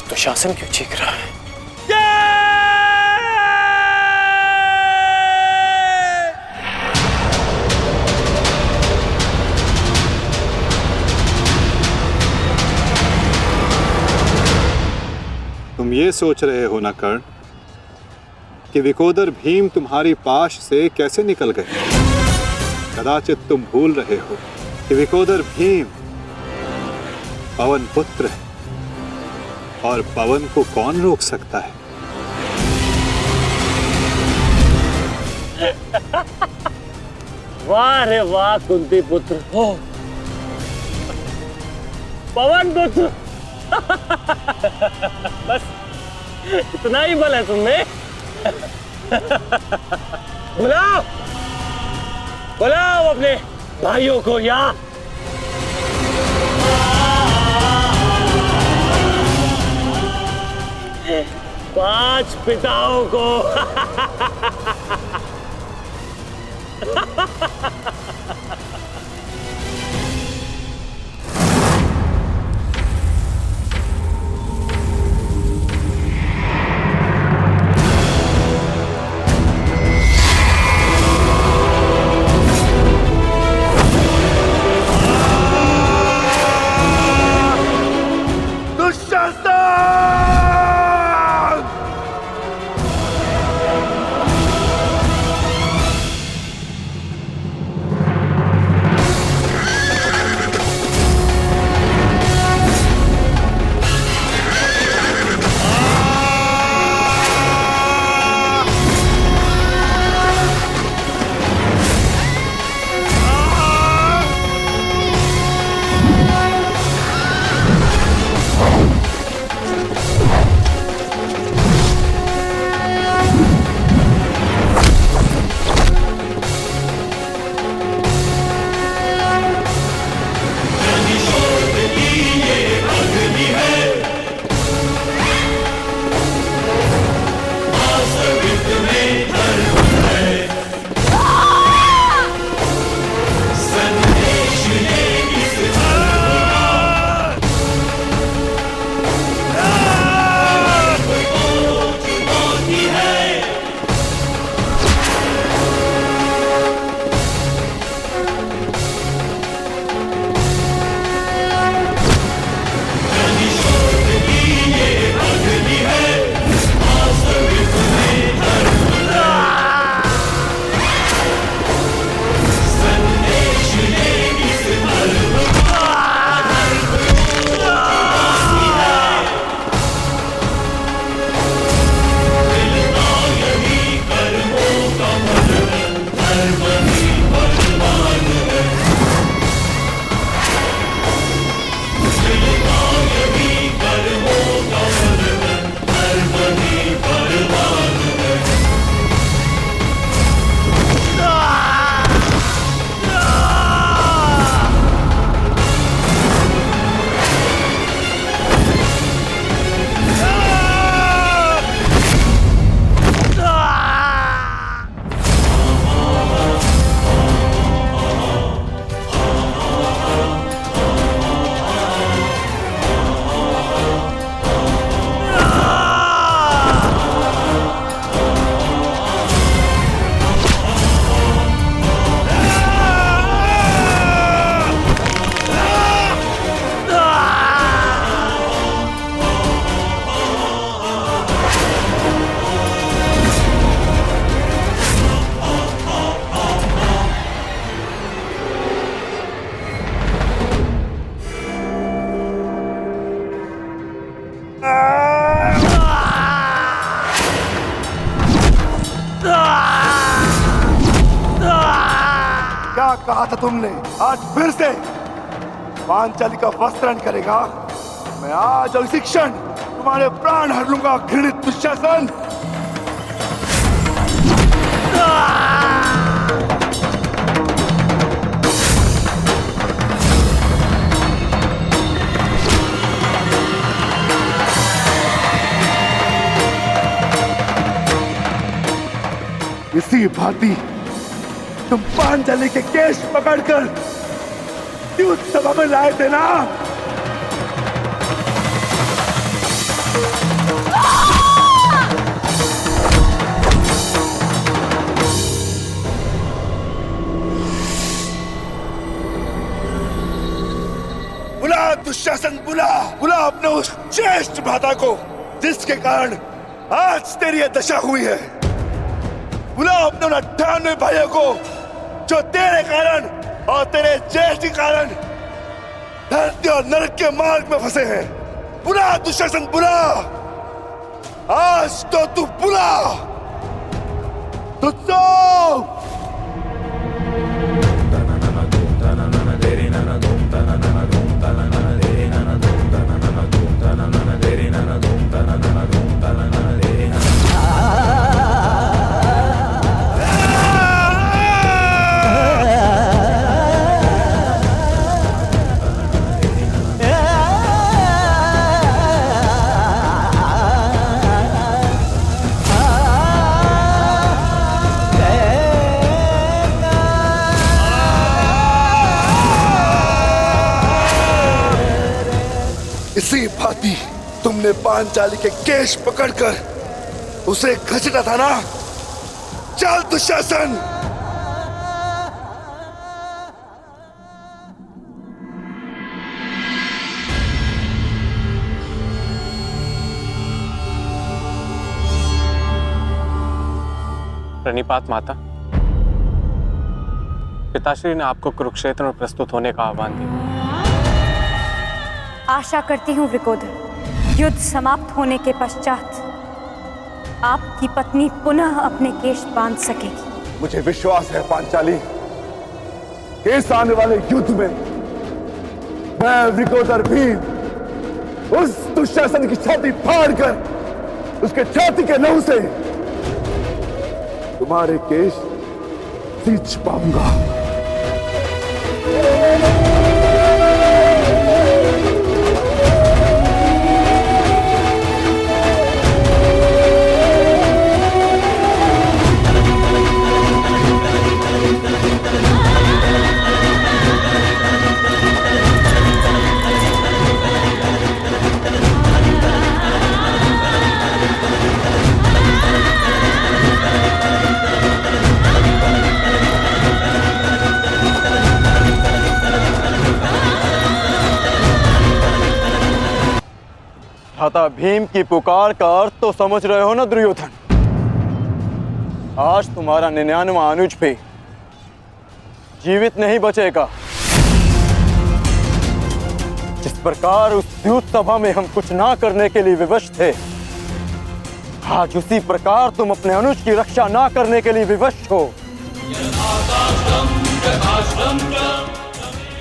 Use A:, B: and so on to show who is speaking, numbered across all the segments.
A: दुशासन क्यों चीख रहा है?
B: तुम ये सोच रहे हो ना कर्ण कि विकोदर भीम तुम्हारी पाश से कैसे निकल गए? कदाचित तुम भूल रहे हो कि विकोदर भीम पवन पुत्र है और पवन को कौन रोक सकता है?
A: वाह रे वाह कुंती पुत्र हो, पवन पुत्र। बस इतना ही बल है तुम्हें? बुलाओ बुलाओ अपने भाइयों को यहाँ। 5 पिताओं को।
C: क्या कहा था तुमने? आज फिर से पांचाली का वस्त्रण करेगा? मैं आज और इसी क्षण तुम्हारे प्राण हर लूंगा, घृणित दुशासन। इसी भांति तुम पांचाली के केश पकड़कर युद्ध सभा में लाए थे ना? दुशासन बुला बुला अपने उस ज्येष्ठ भ्राता को जिसके कारण आज तेरी यह दशा हुई है। बुला अपने उन 98 भाइयों को जो तेरे कारण और तेरे ज्येष्ठ के कारण धरती और नरक के मार्ग में फंसे हैं। बुला दुशासन बुला, आज तो तू बुला तुझको। इसी भांति तुमने पांचाली के केश पकड़कर उसे घसीटा था ना। चल दुशासन।
D: प्रणिपात माता, पिताश्री ने आपको कुरुक्षेत्र में प्रस्तुत होने का आह्वान दिया।
E: आशा करती हूँ वृकोदर, युद्ध समाप्त होने के पश्चात आपकी पत्नी पुनः अपने केश बांध सकेगी।
C: मुझे विश्वास है पांचाली, इस आने वाले युद्ध में मैं वृकोदर भीम उस दुशासन की छाती फाड़कर उसके छाती के लहू से तुम्हारे केश सींच पाऊंगा।
F: भ्राता भीम की पुकार का अर्थ तो समझ रहे हो ना दुर्योधन। आज तुम्हारा 99वां अनुज भी जीवित नहीं बचेगा। जिस प्रकार उस युद्ध सभा में हम कुछ ना करने के लिए विवश थे, आज उसी प्रकार तुम अपने अनुज की रक्षा ना करने के लिए विवश हो।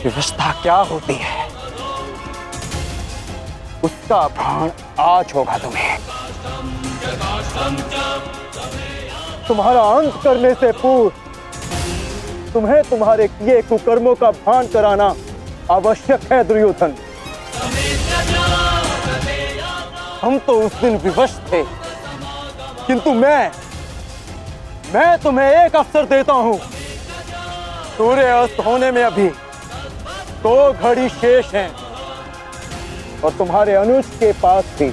F: विवशता क्या होती है उसका भान आज होगा तुम्हें। तुम्हारा अंत करने से पूर्व तुम्हें तुम्हारे किए कुकर्मों का भान कराना आवश्यक है दुर्योधन। हम तो उस दिन विवश थे, किंतु मैं तुम्हें एक अवसर देता हूं। सूर्य अस्त होने में अभी 2 घड़ी शेष हैं और तुम्हारे अनुज के पास भी।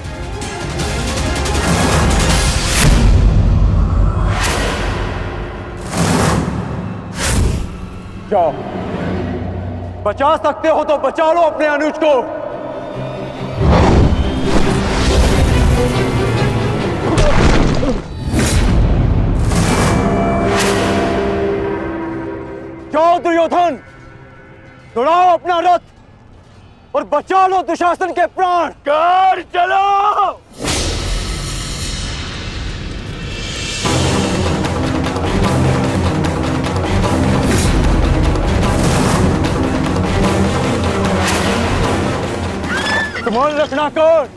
F: जाओ, बचा सकते हो तो बचा लो अपने अनुज को। जाओ दुर्योधन, दौड़ाओ अपना रथ और बचा लो दुशासन के प्राण।
C: कर चलो।
F: स्मरण रखना कर,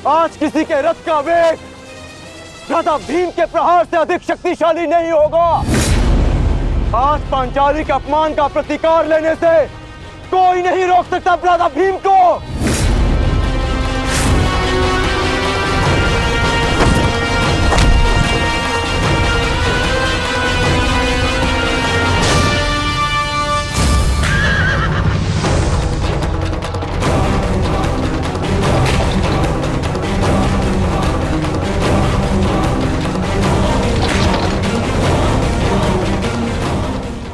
F: आज किसी के रथ का वेग भ्राता भीम के प्रहार से अधिक शक्तिशाली नहीं होगा। आज पांचाली के अपमान का प्रतिकार लेने से कोई नहीं रोक सकता भ्राता भीम को।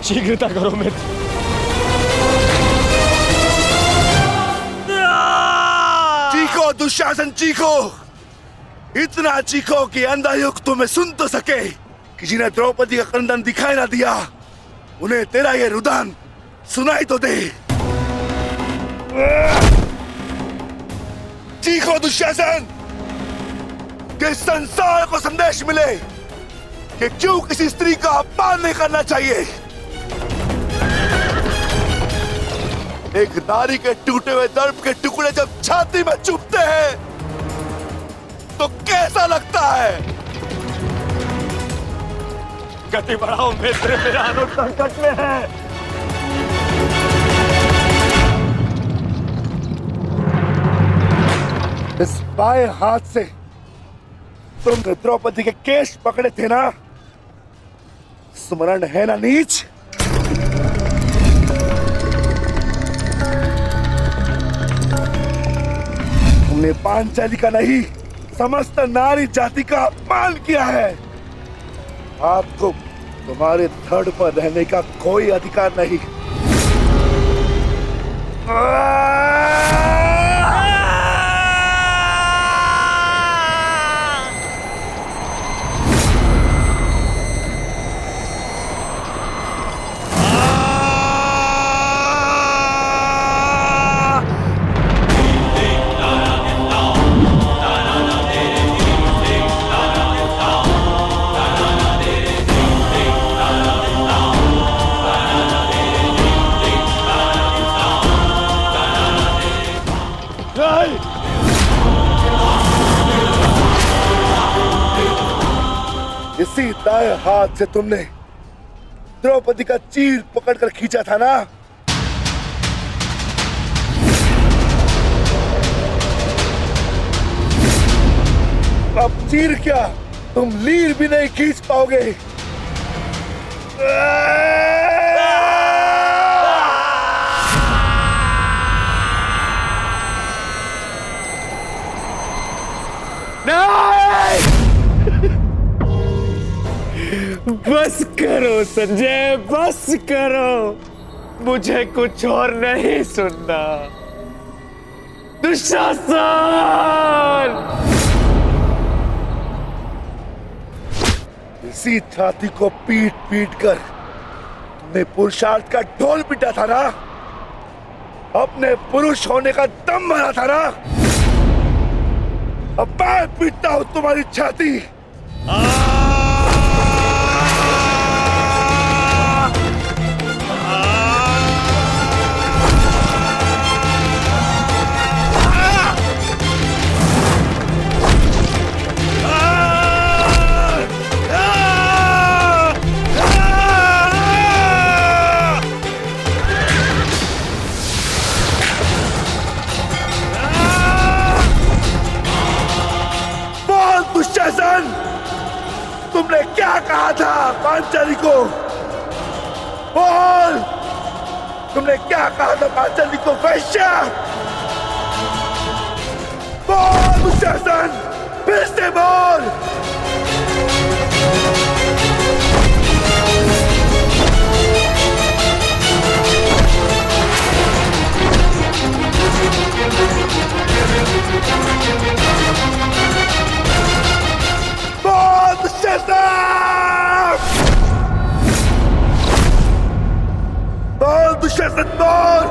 A: शीघ्रता करो मित्र।
C: चीखो दुशासन चीखो, इतना चीखो कि अंधा युग तुम्हें सुन तो सके कि जिन्हें द्रौपदी का क्रंदन दिखाई ना दिया उन्हें तेरा ये रुदन सुनाई तो दे। चीखो दुशासन कि संसार को संदेश मिले कि क्यों किसी स्त्री का अपमान नहीं करना चाहिए। एक नारी के टूटे हुए दर्प के टुकड़े जब छाती में चुभते हैं तो कैसा लगता है। गति बढ़ाओ मित्र, मेरा अनुज संकट में है। इस बाएं हाथ से तुमने द्रौपदी के केश पकड़े थे ना, स्मरण है ना नीच। तुमने पांचाली का नहीं समस्त नारी जाति का अपमान किया है। आपको तुम्हारे धड़ पर रहने का कोई अधिकार नहीं। इसी दाएं हाथ से तुमने द्रौपदी का चीर पकड़कर खींचा था ना। अब चीर क्या, तुम लीर भी नहीं खींच पाओगे।
A: बस करो संजय, बस करो, मुझे कुछ और नहीं सुनना। दुशासन!
C: इसी छाती को पीट पीट कर तुमने पुरुषार्थ का ढोल पीटा था ना, अपने पुरुष होने का दम भरा था ना। अब मैं पीटता हूं तुम्हारी छाती। तुमने क्या कहा था पांचाली को? बोल, तुमने क्या कहा था पांचाली को? वैश्या! बोल दुशासन, फिर से बोल। बोल दुशासन, बोल।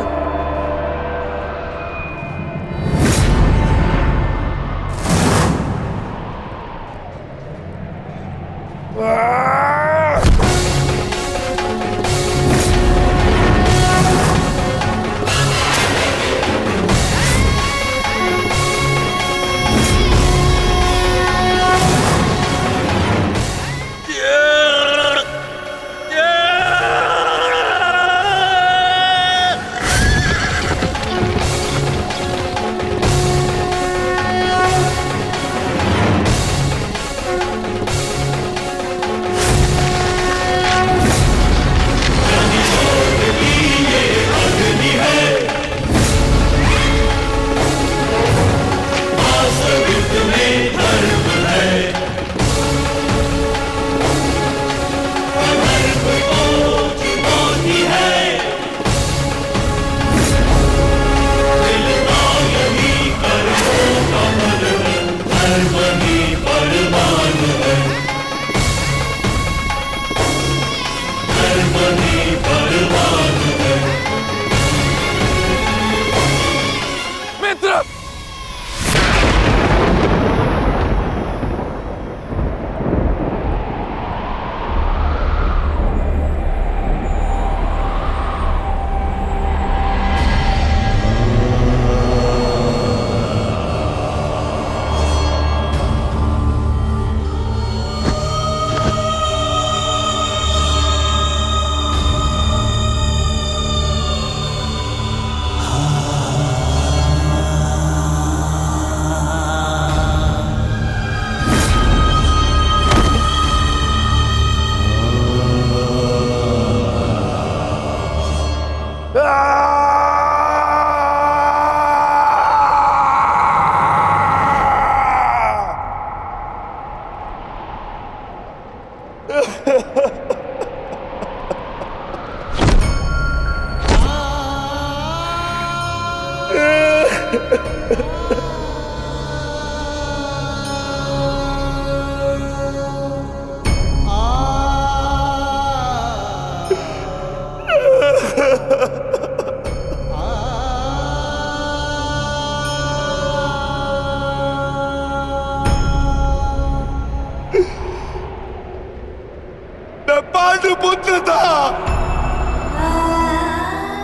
C: पुत्र था,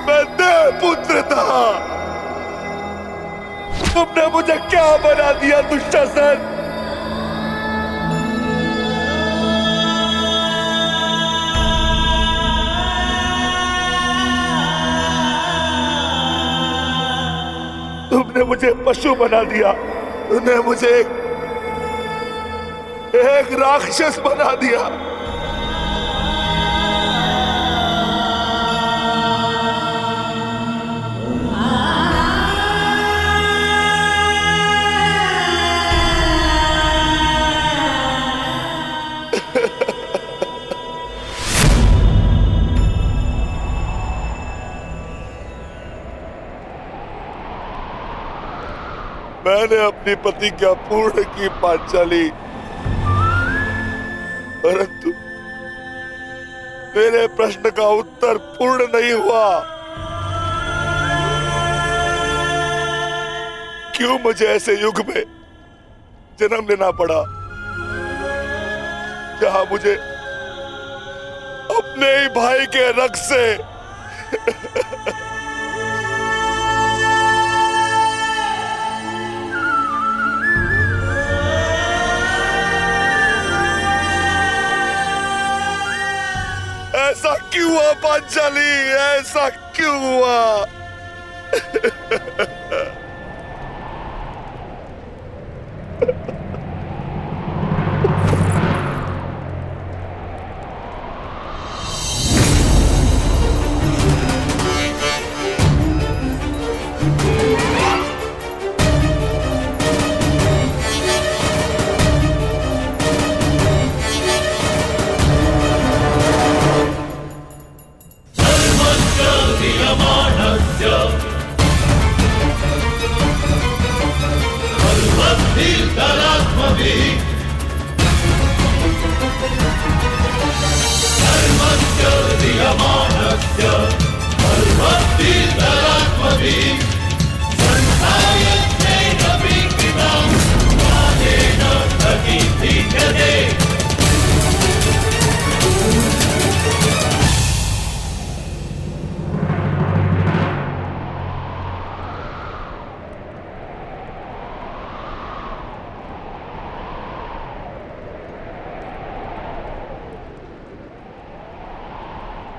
C: मैं देव पुत्र था। तुमने मुझे क्या बना दिया दुशासन? तुमने मुझे पशु बना दिया, तुमने मुझे एक राक्षस बना दिया। मैंने अपनी प्रतिज्ञा पूर्ण की पांचाली, परंतु मेरे प्रश्न का उत्तर पूर्ण नहीं हुआ। क्यों मुझे ऐसे युग में जन्म लेना पड़ा जहां मुझे अपने ही भाई के रक्त से ऐसा क्यों हुआ पांचाली? ऐसा क्यों हुआ?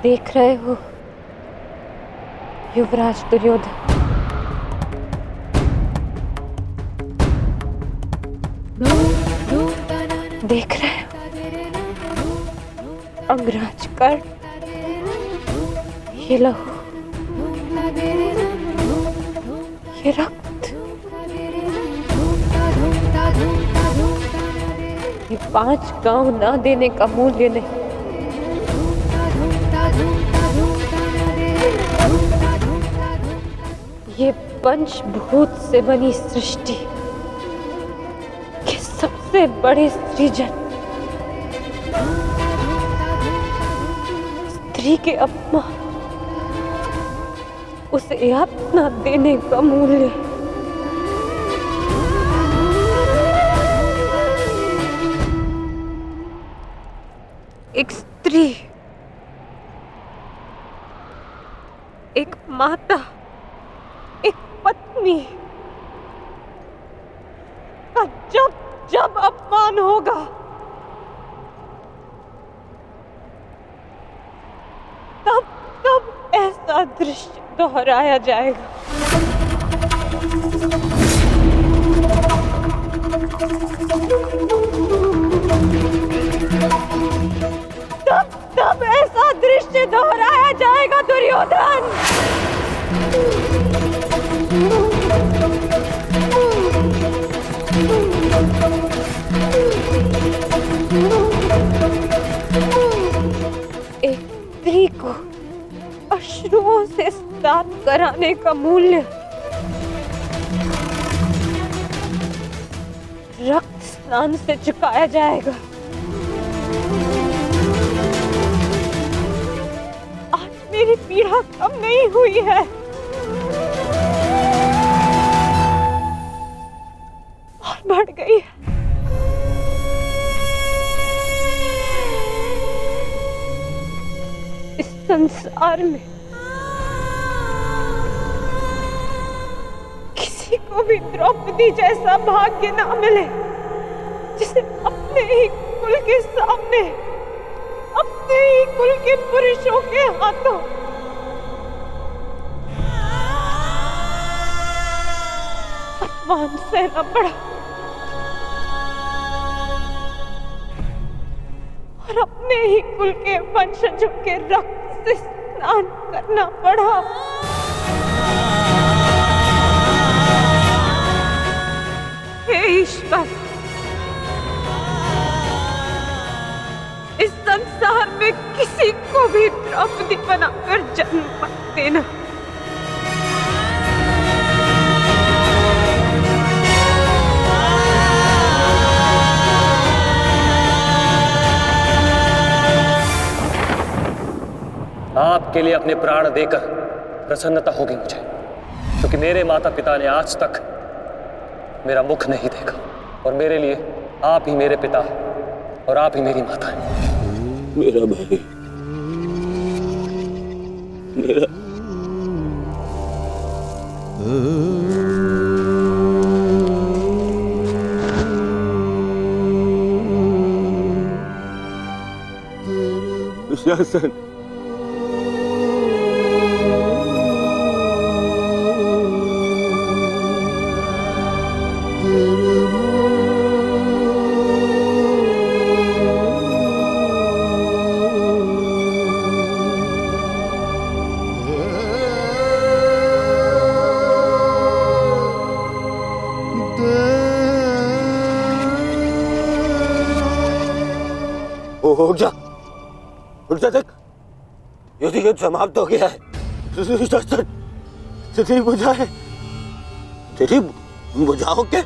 G: देख रहे हो युवराज दुर्योधन, देख रहे हो अंगराज कर्ण, ये लहू, ये रक्त, ये 5 गांव ना देने का मूल्य नहीं। ये पंचभूत से बनी सृष्टि के सबसे बड़े सृजन, स्त्री के अपमान, उसे यातना देने का मूल्य। एक स्त्री, एक माता, एक पत्नी का जब जब अपमान होगा, तब तब ऐसा दृश्य दोहराया जाएगा। तब तब ऐसा दृश्य दोहराया जाएगा दुर्योधन। एक स्त्री को अश्रुओं से स्नान कराने का मूल्य रक्त स्नान से चुकाया जाएगा। आज मेरी पीड़ा कम नहीं हुई है, और बढ़ गई है। संसार में किसी को भी द्रौपदी जैसा भाग्य ना मिले, जिसे अपने ही कुल के सामने, अपने ही कुल के पुरुषों के हाथों अपमान सहना पड़ा और अपने ही कुल के वंशजों के रक्त से स्नान करना पड़ा। हे ईश्वर, इस संसार में किसी को भी द्रौपदी बनाकर जन्म मत देना।
H: आपके लिए अपने प्राण देकर प्रसन्नता होगी मुझे, क्योंकि मेरे माता पिता ने आज तक मेरा मुख नहीं देखा और मेरे लिए आप ही मेरे पिता और आप ही मेरी माता हैं।
I: मेरा भाई, मेरा दुशासन, उठ जा देख, युद्ध समाप्त हो गया है। तेरी बुझाएं, तेरी बुझाओं के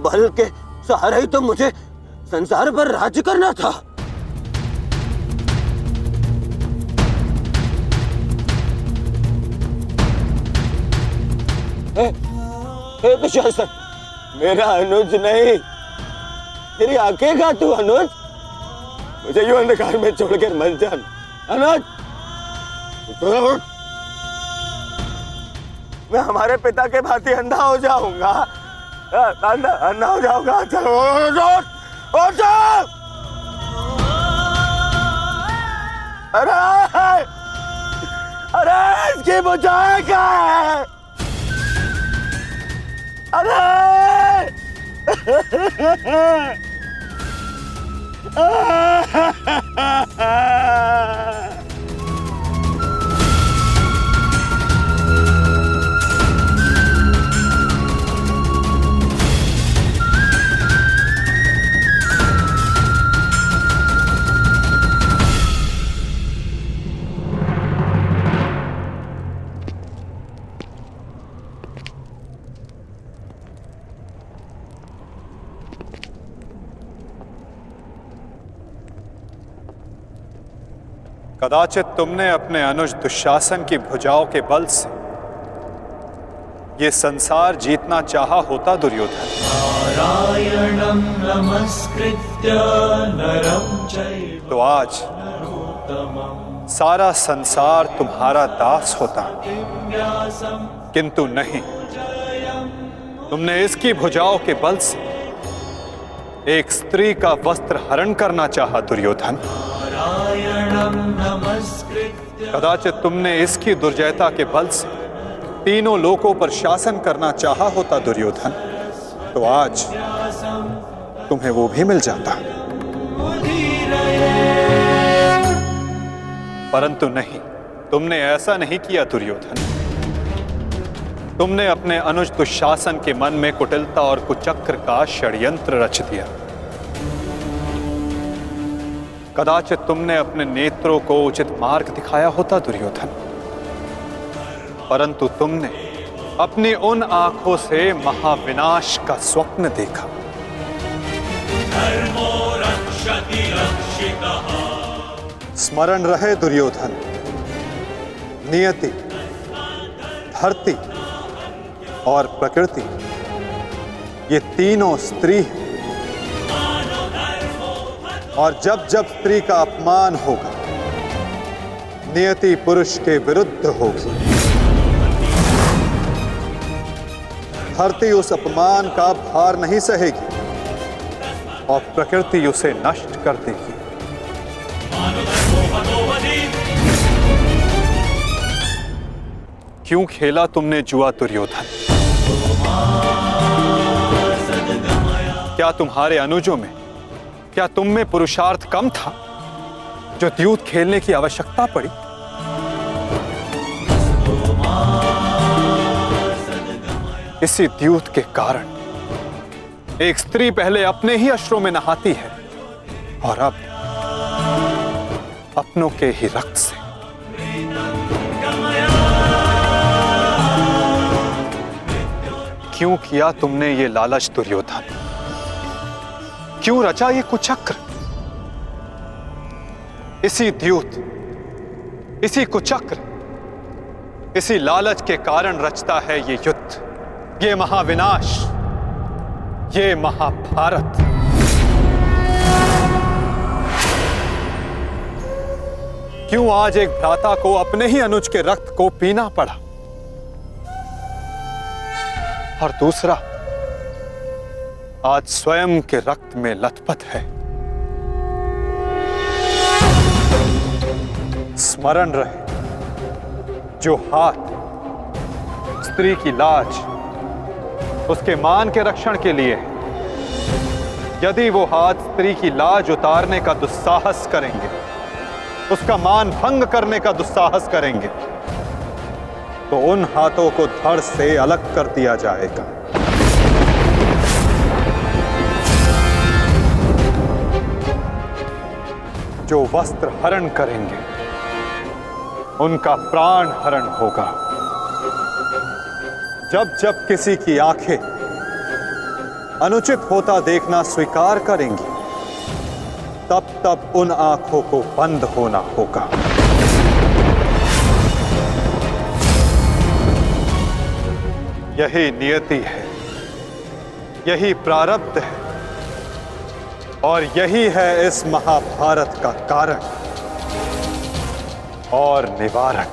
I: बल के सहारे ही तो मुझे संसार पर राज्य करना था। हे दुशासन, मेरा अनुज नहीं, तेरी आंखें का तू अनुज, मुझे यूं अंधकार में छोड़कर मत जान। अनुज, मैं हमारे पिता के भांति अंधा हो जाऊंगा, अंधा हो जाऊंगा। चलो अरे इसकी बुझाएं क्या है? अरे
B: कदाचित तुमने अपने अनुज दुशासन की भुजाओं के बल से ये संसार जीतना चाहा होता दुर्योधन।
J: नारायणं नमस्कृत्य नरं चैव
B: तो आज सारा संसार तुम्हारा दास होता, किंतु नहीं, तुमने इसकी भुजाओं के बल से एक स्त्री का वस्त्र हरण करना चाहा दुर्योधन। कदाचित तुमने इसकी दुर्जयता के बल से तीनों लोकों पर शासन करना चाहा होता दुर्योधन, तो आज तुम्हें वो भी मिल जाता, परंतु नहीं, तुमने ऐसा नहीं किया दुर्योधन। तुमने अपने अनुज दुशासन के मन में कुटिलता और कुचक्र का षड्यंत्र रच दिया। कदाचित तुमने अपने नेत्रों को उचित मार्ग दिखाया होता दुर्योधन, परंतु तुमने अपनी उन आंखों से महाविनाश का स्वप्न देखा। स्मरण रहे दुर्योधन, नियति, धरती और प्रकृति, ये तीनों स्त्री हैं, और जब जब स्त्री का अपमान होगा, नियति पुरुष के विरुद्ध होगी। धरती उस अपमान का भार नहीं सहेगी और प्रकृति उसे नष्ट कर देगी। क्यों खेला तुमने जुआ दुर्योधन? क्या तुम्हारे अनुजों में, क्या तुम में पुरुषार्थ कम था जो द्यूत खेलने की आवश्यकता पड़ी? इसी द्यूत के कारण एक स्त्री पहले अपने ही अश्रों में नहाती है और अब अपनों के ही रक्त से। क्यों किया तुमने ये लालच दुर्योधन? क्यों रचा ये कुचक्र? इसी द्यूत, इसी कुचक्र, इसी लालच के कारण रचता है ये युद्ध, ये महाविनाश, ये महाभारत। क्यों आज एक भ्राता को अपने ही अनुज के रक्त को पीना पड़ा और दूसरा आज स्वयं के रक्त में लथपथ है? स्मरण रहे, जो हाथ स्त्री की लाज, उसके मान के रक्षण के लिए है, यदि वो हाथ स्त्री की लाज उतारने का दुस्साहस करेंगे, उसका मान भंग करने का दुस्साहस करेंगे, तो उन हाथों को धड़ से अलग कर दिया जाएगा। जो वस्त्र हरण करेंगे उनका प्राण हरण होगा। जब जब किसी की आंखें अनुचित होता देखना स्वीकार करेंगी, तब तब उन आंखों को बंद होना होगा। यही नियति है, यही प्रारब्ध है और यही है इस महाभारत का कारण और निवारण।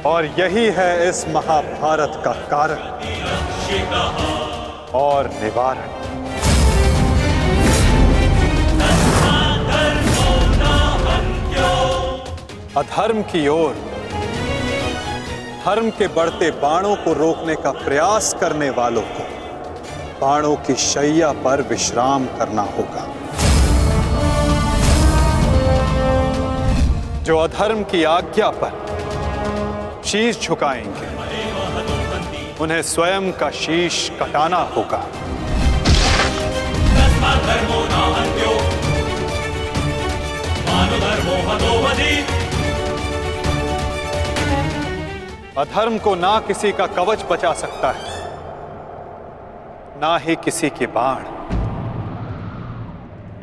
B: और यही है इस महाभारत का कारण और निवारण। अधर्म की ओर धर्म के बढ़ते बाणों को रोकने का प्रयास करने वालों को बाणों की शैया पर विश्राम करना होगा। जो अधर्म की आज्ञा पर शीश झुकाएंगे, उन्हें स्वयं का शीश कटाना होगा। अधर्म को ना किसी का कवच बचा सकता है, ना ही किसी के बाण।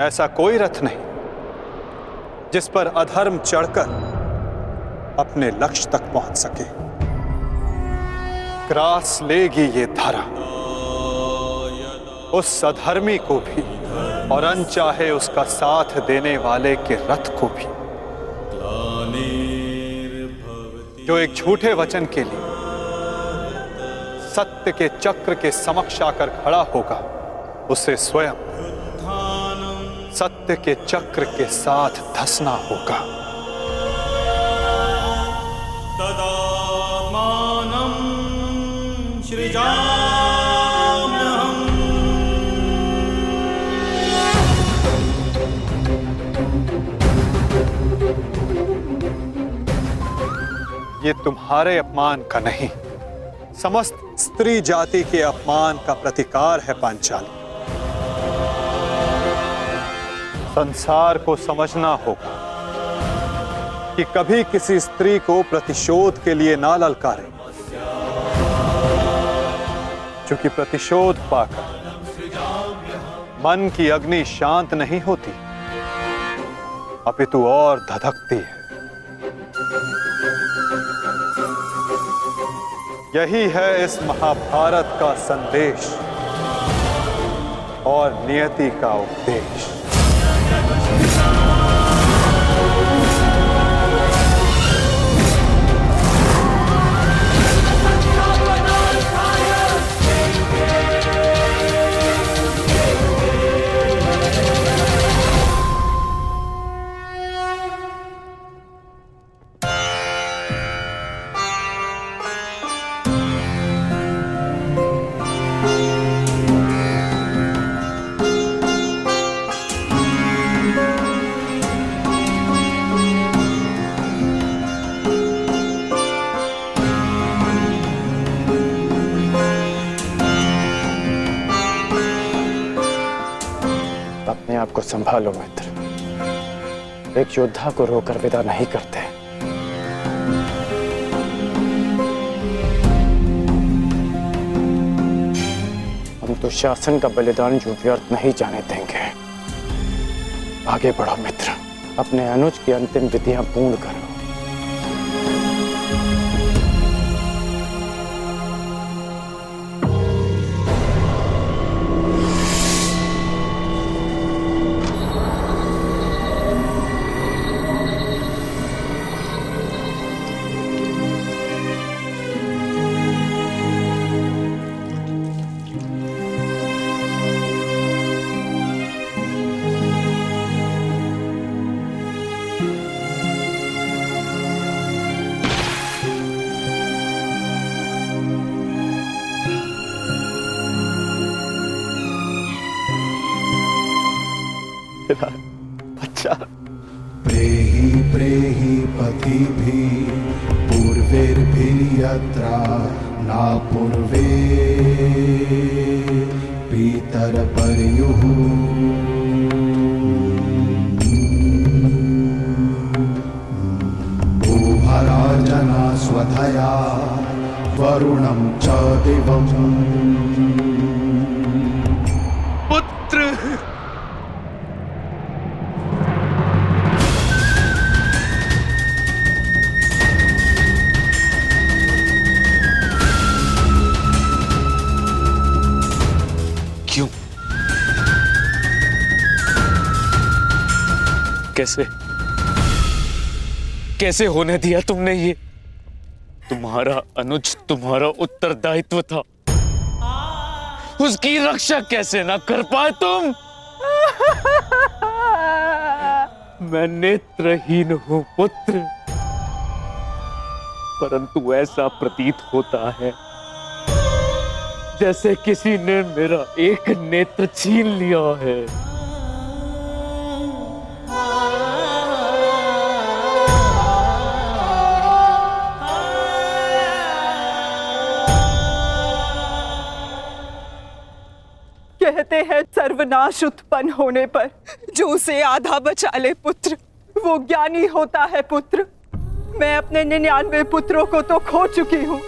B: ऐसा कोई रथ नहीं जिस पर अधर्म चढ़कर अपने लक्ष्य तक पहुंच सके। ग्रास लेगी ये धरा उस अधर्मी को भी और अनचाहे उसका साथ देने वाले के रथ को भी। जो एक झूठे वचन के लिए सत्य के चक्र के समक्ष आकर खड़ा होगा, उसे स्वयं सत्य के चक्र के साथ धंसना होगा। ये तुम्हारे अपमान का नहीं, समस्त स्त्री जाति के अपमान का प्रतिकार है पांचाली। संसार को समझना होगा कि कभी किसी स्त्री को प्रतिशोध के लिए ना ललकारें, क्योंकि प्रतिशोध पाकर मन की अग्नि शांत नहीं होती, अपितु और धधकती है। यही है इस महाभारत का संदेश और नियति का उपदेश।
F: अपने आप को संभालो मित्र। एक योद्धा को रोकर विदा नहीं करते। हम तो शासन का बलिदान जो व्यर्थ नहीं जाने देंगे। आगे बढ़ो मित्र, अपने अनुज की अंतिम विधियां पूर्ण करो।
I: अच्छा,
J: प्रेहि प्रेहि पतिभिः पूर्वैर्भिर्यत्रा न पूर्वे पितरपर्युः भूभराजना स्वधया वरुणं च दिवम्।
A: पुत्र, क्यों? कैसे होने दिया तुमने ये? तुम्हारा अनुज तुम्हारा उत्तरदायित्व था, उसकी रक्षा कैसे ना कर पाए तुम? मैं नेत्रहीन हूं पुत्र, परंतु ऐसा प्रतीत होता है जैसे किसी ने मेरा एक नेत्र छीन लिया है।
G: कहते हैं सर्वनाश उत्पन्न होने पर जो उसे आधा बचा ले पुत्र, वो ज्ञानी होता है पुत्र। मैं अपने 99 पुत्रों को तो खो चुकी हूँ,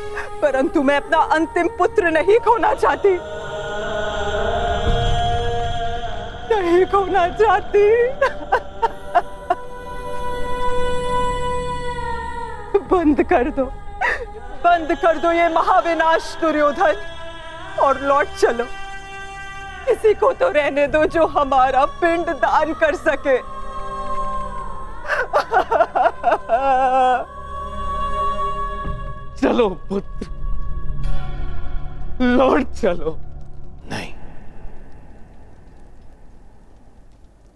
G: परंतु मैं अपना अंतिम पुत्र नहीं खोना चाहती, नहीं खोना चाहती। बंद कर दो ये महाविनाश दुर्योधन, और लौट चलो। किसी को तो रहने दो जो हमारा पिंड दान कर सके।
A: चलो पुत्र, लौट चलो।
I: नहीं,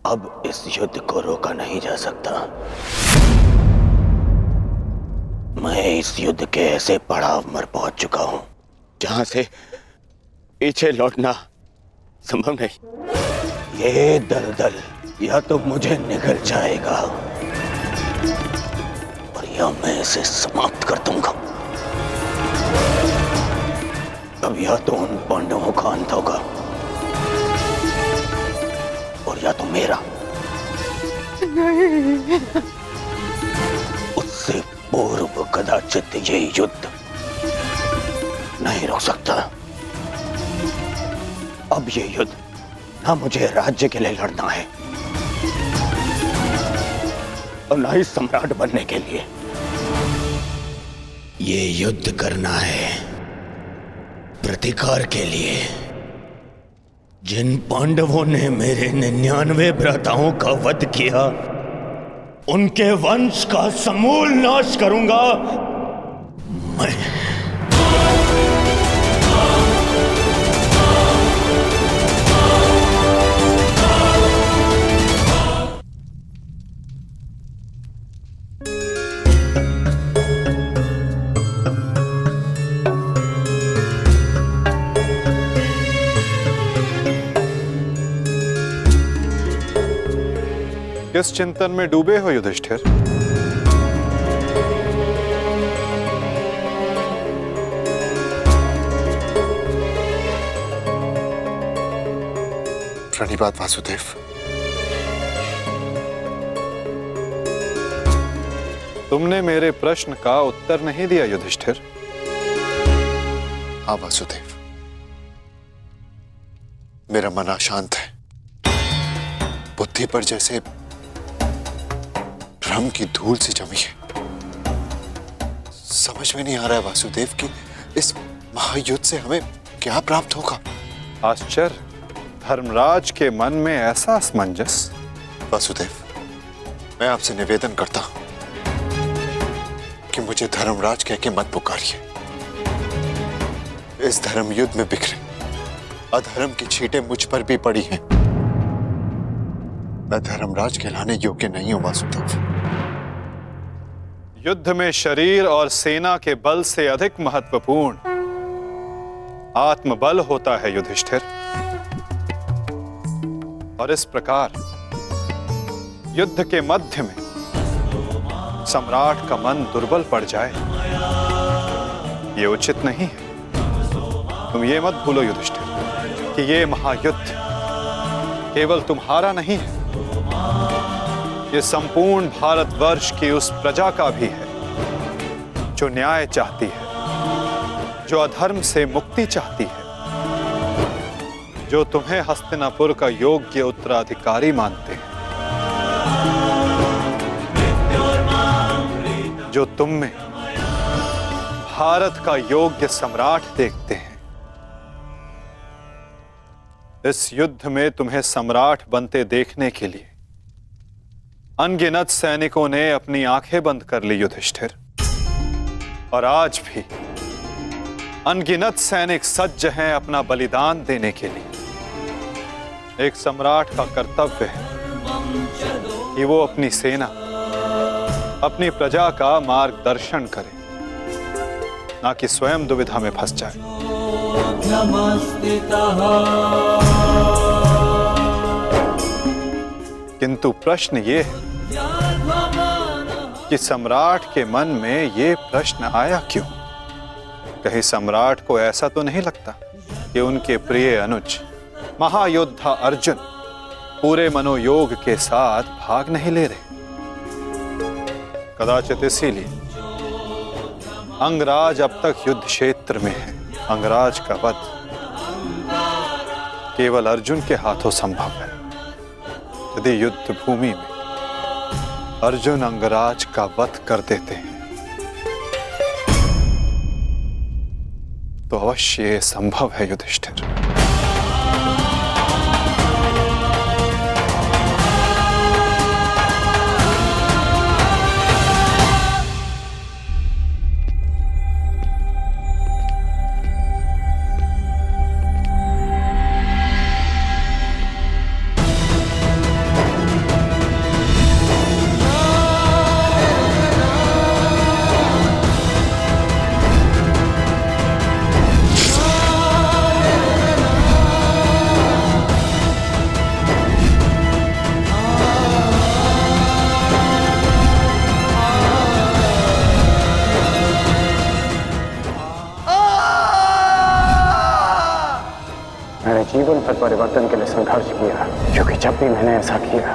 I: अब इस युद्ध को रोका नहीं जा सकता। मैं इस युद्ध के ऐसे पड़ाव पर पहुंच चुका हूं जहां से पीछे लौटना संभव नहीं। ये दलदल या तो मुझे निगल जाएगा और या मैं इसे समाप्त कर दूंगा। अब या तो उन पांडवों का अंत होगा और या तो मेरा।
G: नहीं,
I: उससे पूर्व कदाचित ये युद्ध नहीं रोक सकता। अब ये युद्ध ना मुझे राज्य के लिए लड़ना है और ना ही सम्राट बनने के लिए। ये युद्ध करना है प्रतिकार के लिए जिन पांडवों ने मेरे 99 भ्राताओं का वध किया, उनके वंश का समूल नाश करूंगा मैं।
B: किस चिंतन में डूबे हो युधिष्ठिर?
C: प्रणिपात वासुदेव।
B: तुमने मेरे प्रश्न का उत्तर नहीं दिया युधिष्ठिर।
C: हाँ वासुदेव, मेरा मन अशांत है। बुद्धि पर जैसे भ्रम की धूल से जमी है। समझ में नहीं आ रहा है वासुदेव कि इस महायुद्ध से हमें क्या प्राप्त होगा।
B: आश्चर्य, धर्मराज के मन में ऐसा असमंजस।
C: वासुदेव, मैं आपसे निवेदन करता हूं कि मुझे धर्मराज कह के मत पुकारिए। इस धर्म युद्ध में बिखरे अधर्म की छींटें मुझ पर भी पड़ी हैं। मैं धर्मराज कहलाने योग्य नहीं हूं वासुदेव।
B: युद्ध में शरीर और सेना के बल से अधिक महत्वपूर्ण आत्मबल होता है युधिष्ठिर। और इस प्रकार युद्ध के मध्य में सम्राट का मन दुर्बल पड़ जाए, ये उचित नहीं है। तुम ये मत भूलो युधिष्ठिर कि ये महायुद्ध केवल तुम्हारा नहीं है, ये संपूर्ण भारतवर्ष की उस प्रजा का भी है जो न्याय चाहती है, जो अधर्म से मुक्ति चाहती है, जो तुम्हें हस्तिनापुर का योग्य उत्तराधिकारी मानते हैं, जो तुम में भारत का योग्य सम्राट देखते हैं। इस युद्ध में तुम्हें सम्राट बनते देखने के लिए अनगिनत सैनिकों ने अपनी आंखें बंद कर ली युधिष्ठिर। और आज भी अनगिनत सैनिक सज्ज हैं अपना बलिदान देने के लिए। एक सम्राट का कर्तव्य है कि वो अपनी सेना, अपनी प्रजा का मार्गदर्शन करे, ना कि स्वयं दुविधा में फंस जाए। किंतु प्रश्न ये है कि सम्राट के मन में ये प्रश्न आया क्यों? कहीं सम्राट को ऐसा तो नहीं लगता कि उनके प्रिय अनुज महायोद्धा अर्जुन पूरे मनोयोग के साथ भाग नहीं ले रहे? कदाचित इसीलिए अंगराज अब तक युद्ध क्षेत्र में है। अंगराज का वध केवल अर्जुन के हाथों संभव है। यदि युद्ध भूमि में अर्जुन अंगराज का वध कर देते हैं तो अवश्य ये संभव है युधिष्ठिर।
D: मैंने जीवन भर परिवर्तन के लिए संघर्ष किया, क्योंकि जब भी मैंने ऐसा किया